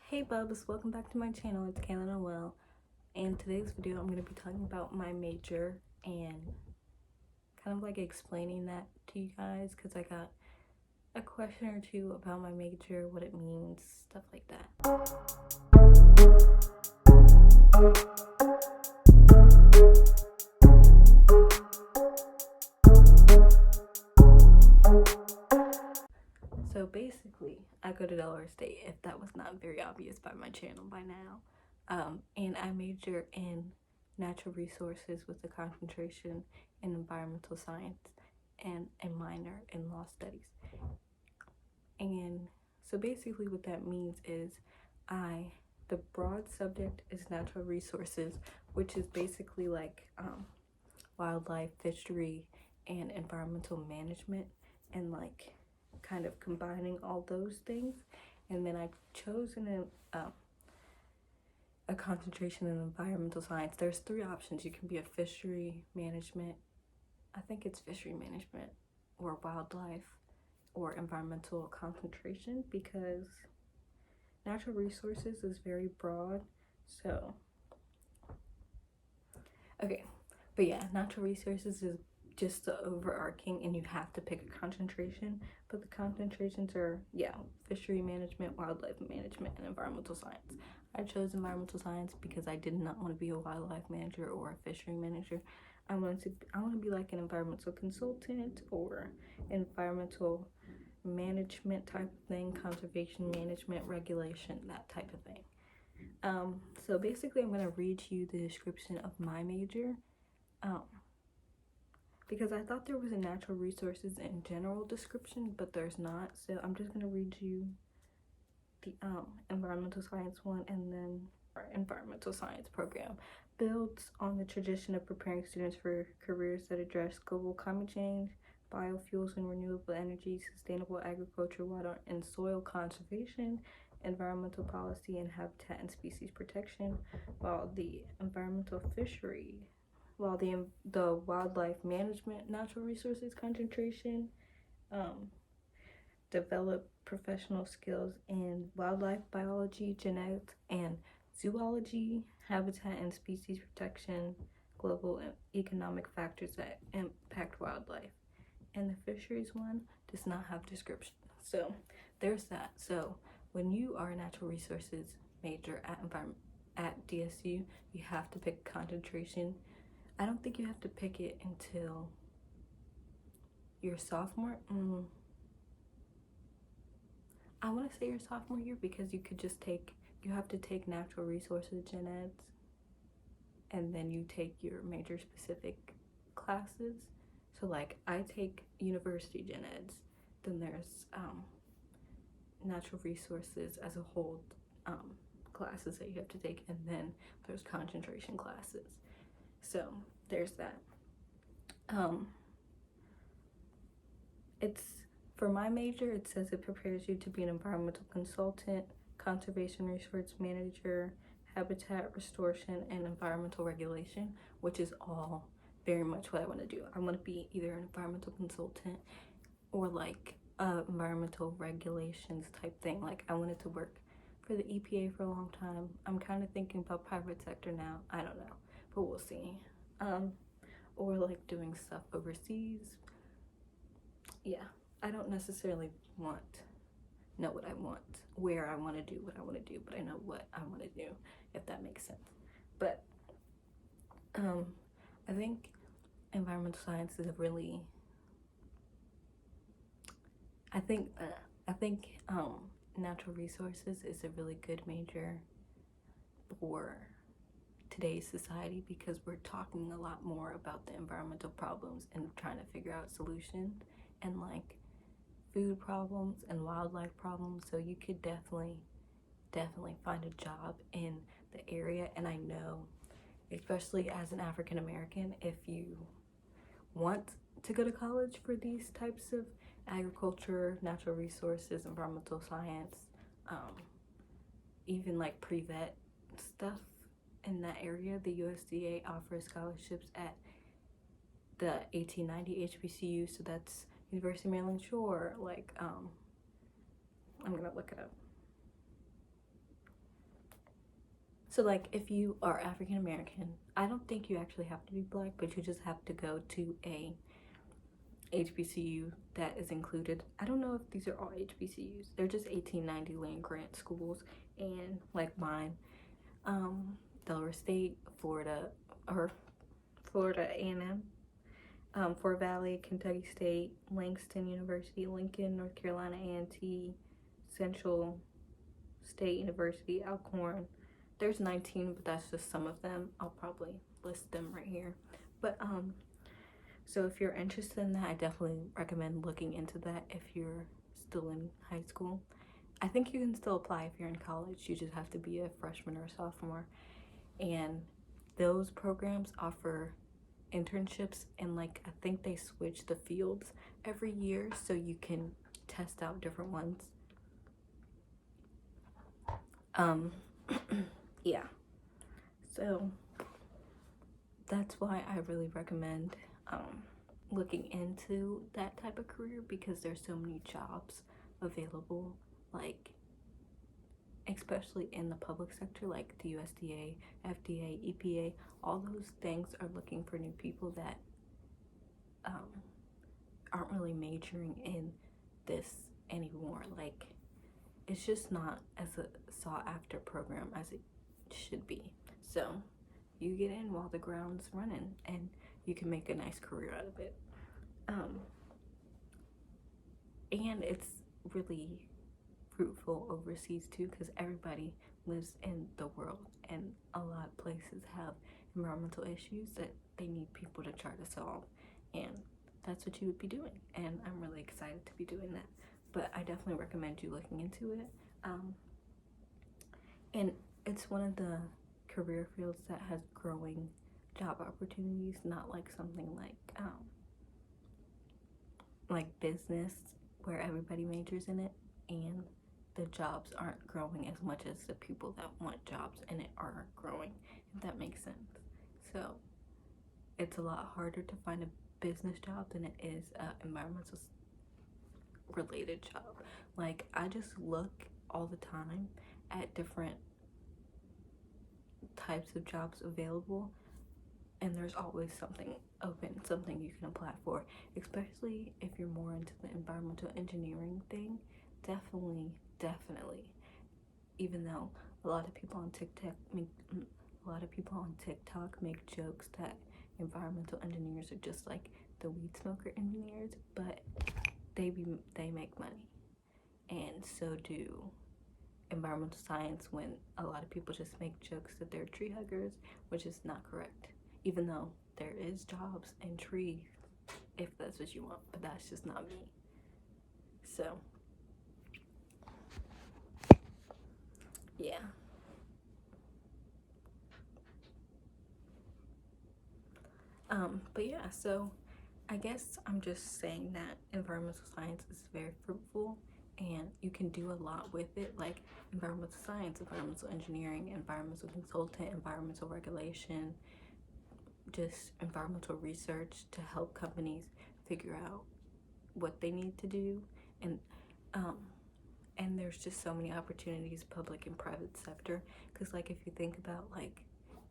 Hey bubs, welcome back to my channel. It's Canon and Will. In today's video, I'm going to be talking about my major and kind of like explaining that to you guys because I got a question or two about my major, what it means, stuff like that. So basically, I go to Delaware State, if that was not very obvious by my channel by now. And I major in natural resources with a concentration in environmental science and a minor in law studies. And so basically what that means is the broad subject is natural resources, which is basically like wildlife, fishery, and environmental management, and like kind of combining all those things. And then I've chosen a concentration in environmental science. There's three options. You can be a fishery management, I think it's fishery management, or wildlife, or environmental concentration, because natural resources is very broad. So okay, but yeah, natural resources is just the overarching, and you have to pick a concentration, but the concentrations are fishery management, wildlife management, and environmental science. I chose environmental science because I did not want to be a wildlife manager or a fishery manager. I want to be like an environmental consultant or environmental management type of thing, conservation management, regulation, that type of thing. So basically I'm going to read to you the description of my major, because I thought there was a natural resources in general description, but there's not. So I'm just going to read you the environmental science one, and then our environmental science program builds on the tradition of preparing students for careers that address global climate change, biofuels and renewable energy, sustainable agriculture, water and soil conservation, environmental policy, and habitat and species protection, while the wildlife management natural resources concentration develop professional skills in wildlife biology, genetics, and zoology, habitat and species protection, global and economic factors that impact wildlife. And the fisheries one does not have description. So there's that. So when you are a natural resources major at DSU, you have to pick concentration. I don't think you have to pick it until your sophomore. I want to say your sophomore year, because you have to take natural resources gen eds, and then you take your major specific classes. So like I take university gen eds, then there's natural resources as a whole classes that you have to take, and then there's concentration classes. So there's that. It's for my major, it says it prepares you to be an environmental consultant, conservation resource manager, habitat restoration, and environmental regulation, which is all very much what I want to do. I want to be either an environmental consultant or like environmental regulations type thing. Like I wanted to work for the EPA for a long time. I'm kind of thinking about private sector now. I don't know, but we'll see. Or like doing stuff overseas. Yeah, I don't necessarily know what I want, where I want to do what I want to do, but I know what I want to do, if that makes sense. But I think environmental science is I think natural resources is a really good major for today's society, because we're talking a lot more about the environmental problems and trying to figure out solutions, and like food problems and wildlife problems. So you could definitely find a job in the area. And I know, especially as an African American, if you want to go to college for these types of agriculture, natural resources, environmental science, even like pre-vet stuff in that area, the USDA offers scholarships at the 1890 HBCU. So that's University of Maryland Shore, like I'm gonna look it up. So like if you are African American, I don't think you actually have to be black, but you just have to go to a HBCU that is included. I don't know if these are all HBCUs. They're just 1890 land grant schools, and like mine, Delaware State, Florida, or Florida A&M, Fort Valley, Kentucky State, Langston University, Lincoln, North Carolina A&T, Central State University, Alcorn. There's 19, but that's just some of them. I'll probably list them right here. But so if you're interested in that, I definitely recommend looking into that if you're still in high school. I think you can still apply if you're in college. You just have to be a freshman or a sophomore. And those programs offer internships, and like I think they switch the fields every year so you can test out different ones. Yeah. So that's why I really recommend looking into that type of career, because there's so many jobs available, like especially in the public sector, like the USDA, FDA, EPA. All those things are looking for new people that aren't really majoring in this anymore. Like, it's just not as a sought after program as it should be. So you get in while the ground's running, and you can make a nice career out of it. And it's really fruitful overseas too, because everybody lives in the world, and a lot of places have environmental issues that they need people to try to solve, and that's what you would be doing, and I'm really excited to be doing that. But I definitely recommend you looking into it. And it's one of the career fields that has growing job opportunities, not like something like business where everybody majors in it, and the jobs aren't growing as much as the people that want jobs in it are growing, if that makes sense. So it's a lot harder to find a business job than it is an environmental related job. Like, I just look all the time at different types of jobs available, and there's always something open, something you can apply for, especially if you're more into the environmental engineering thing. Definitely, even though a lot of people on TikTok make jokes that environmental engineers are just like the weed smoker engineers, but they make money, and so do environmental science, when a lot of people just make jokes that they're tree huggers, which is not correct, even though there is jobs in trees if that's what you want, but that's just not me. So yeah. But yeah, so I guess I'm just saying that environmental science is very fruitful, and you can do a lot with it, like environmental science, environmental engineering, environmental consultant, environmental regulation, just environmental research to help companies figure out what they need to do. And there's just so many opportunities, public and private sector, because like if you think about like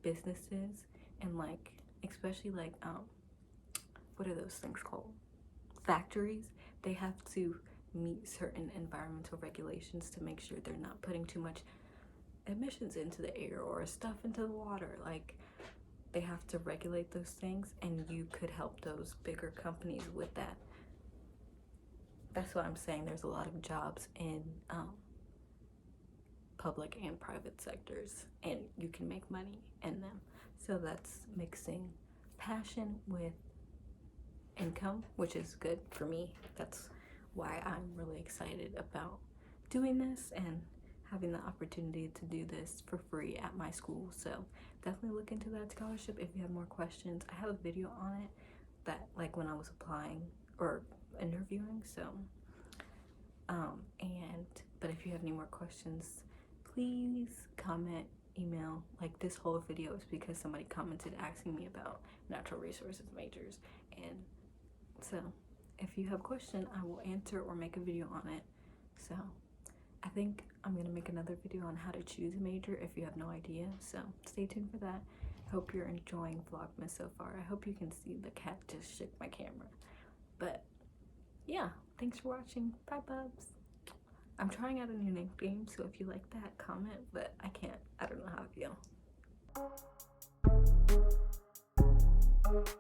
businesses and like especially like what are those things called, factories, they have to meet certain environmental regulations to make sure they're not putting too much emissions into the air or stuff into the water. Like, they have to regulate those things, and you could help those bigger companies with that. That's why I'm saying there's a lot of jobs in public and private sectors, and you can make money in them. So that's mixing passion with income, which is good for me. That's why I'm really excited about doing this and having the opportunity to do this for free at my school. So definitely look into that scholarship if you have more questions. I have a video on it that, like, when I was applying or interviewing. So but if you have any more questions, please comment, email. Like, this whole video is because somebody commented asking me about natural resources majors, and so if you have a question, I will answer or make a video on it. So I think I'm gonna make another video on how to choose a major if you have no idea, so stay tuned for that. I hope you're enjoying Vlogmas so far. I hope you can see the cat just shook my camera. But yeah, thanks for watching. Bye, bubs. I'm trying out a new nickname, so if you like that, comment, but I can't. I don't know how I feel.